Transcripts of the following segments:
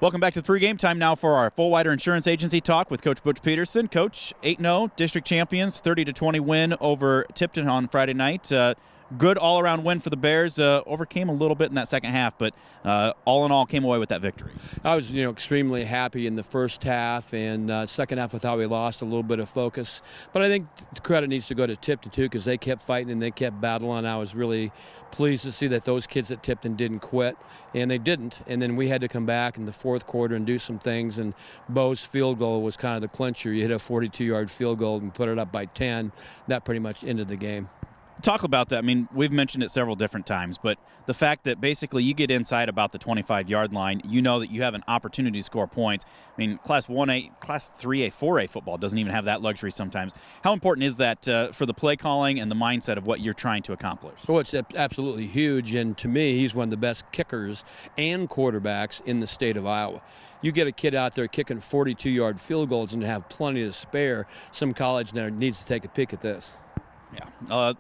Welcome back to the pregame. Time now for our Fulwider Insurance Agency talk with Coach Pedersen. Coach, 8-0, district champions, 30-20 win over Tipton on Friday night. Good all-around win for the Bears. Overcame a little bit in that second half, but all in all came away with that victory. I was extremely happy in the first half, and second half I thought we lost a little bit of focus. But I think the credit needs to go to Tipton too, because they kept fighting and they kept battling. I was really pleased to see that those kids at Tipton didn't quit, and they didn't. And then we had to come back in the fourth quarter and do some things, and Bo's field goal was kind of the clincher. You hit a 42-yard field goal and put it up by 10. That pretty much ended the game. Talk about that. I mean, we've mentioned it several different times, but the fact that basically you get inside about the 25-yard line, you know that you have an opportunity to score points. I mean, Class 1A, Class 3A, 4A football doesn't even have that luxury sometimes. How important is that for the play calling and the mindset of what you're trying to accomplish? Well, it's absolutely huge, and to me, he's one of the best kickers and quarterbacks in the state of Iowa. You get a kid out there kicking 42-yard field goals and have plenty to spare. Some college now needs to take a peek at this. Yeah.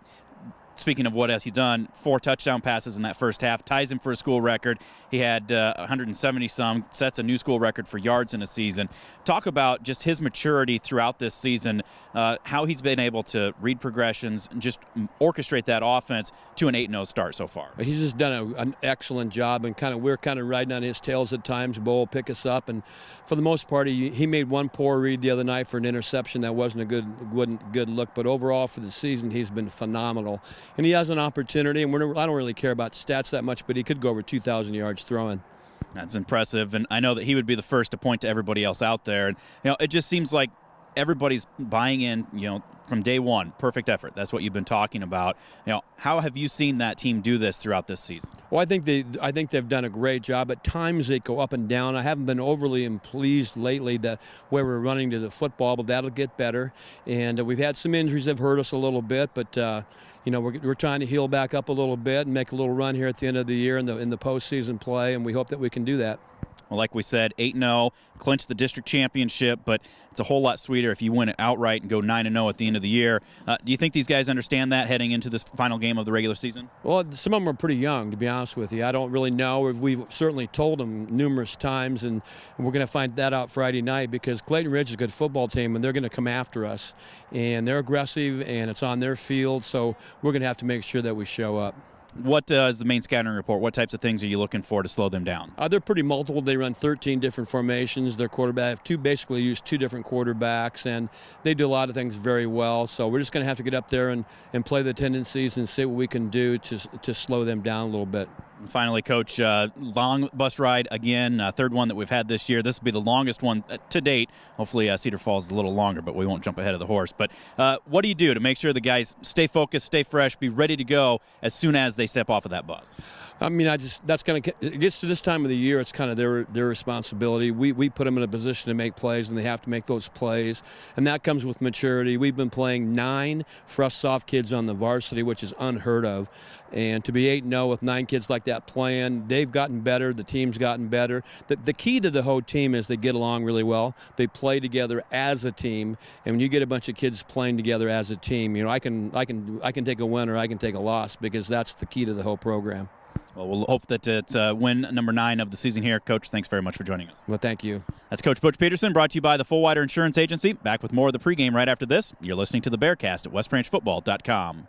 Speaking of what has he done, 4 touchdown passes in that first half, ties him for a school record. He had 170-some, sets a new school record for yards in a season. Talk about just his maturity throughout this season, how he's been able to read progressions and just orchestrate that offense to an 8-0 start so far. He's just done an excellent job, and we're kind of riding on his tails at times. Bo will pick us up, and for the most part, he made one poor read the other night for an interception that wasn't a good look. But overall for the season, he's been phenomenal. And he has an opportunity, and I don't really care about stats that much, but he could go over 2,000 yards throwing. That's impressive, and I know that he would be the first to point to everybody else out there. And it just seems like everybody's buying in, from day one. Perfect effort. That's what you've been talking about. How have you seen that team do this throughout this season? Well, I think they've done a great job. At times they go up and down. I haven't been overly pleased lately where we're running to the football, but that'll get better. And we've had some injuries that have hurt us a little bit, but we're trying to heal back up a little bit and make a little run here at the end of the year in the postseason play, and we hope that we can do that. Well, like we said, 8-0, clinch the district championship, but it's a whole lot sweeter if you win it outright and go 9-0 at the end of the year. Do you think these guys understand that heading into this final game of the regular season? Well, some of them are pretty young, to be honest with you. I don't really know. We've certainly told them numerous times, and we're going to find that out Friday night, because Clayton Ridge is a good football team, and they're going to come after us. And they're aggressive, and it's on their field, so we're going to have to make sure that we show up. What is the main scouting report? What types of things are you looking for to slow them down? They're pretty multiple. They run 13 different formations. Their quarterback basically use 2 different quarterbacks, and they do a lot of things very well. So we're just going to have to get up there and play the tendencies and see what we can do to slow them down a little bit. And finally, Coach, long bus ride again, third one that we've had this year. This will be the longest one to date. Hopefully Cedar Falls is a little longer, but we won't jump ahead of the horse. But what do you do to make sure the guys stay focused, stay fresh, be ready to go as soon as they step off of that bus? I mean, it gets to this time of the year, it's kind of their responsibility. We put them in a position to make plays, and they have to make those plays, and that comes with maturity. We've been playing 9 fresh soft kids on the varsity, which is unheard of, and to be 8-0 with 9 kids like that playing, they've gotten better, the team's gotten better. The key to the whole team is they get along really well. They play together as a team, and when you get a bunch of kids playing together as a team, I can take a win or I can take a loss, because that's the key to the whole program. Well, we'll hope that it's win number 9 of the season here. Coach, thanks very much for joining us. Well, thank you. That's Coach Pedersen, brought to you by the Fulwider Insurance Agency. Back with more of the pregame right after this. You're listening to the Bearcast at westbranchfootball.com.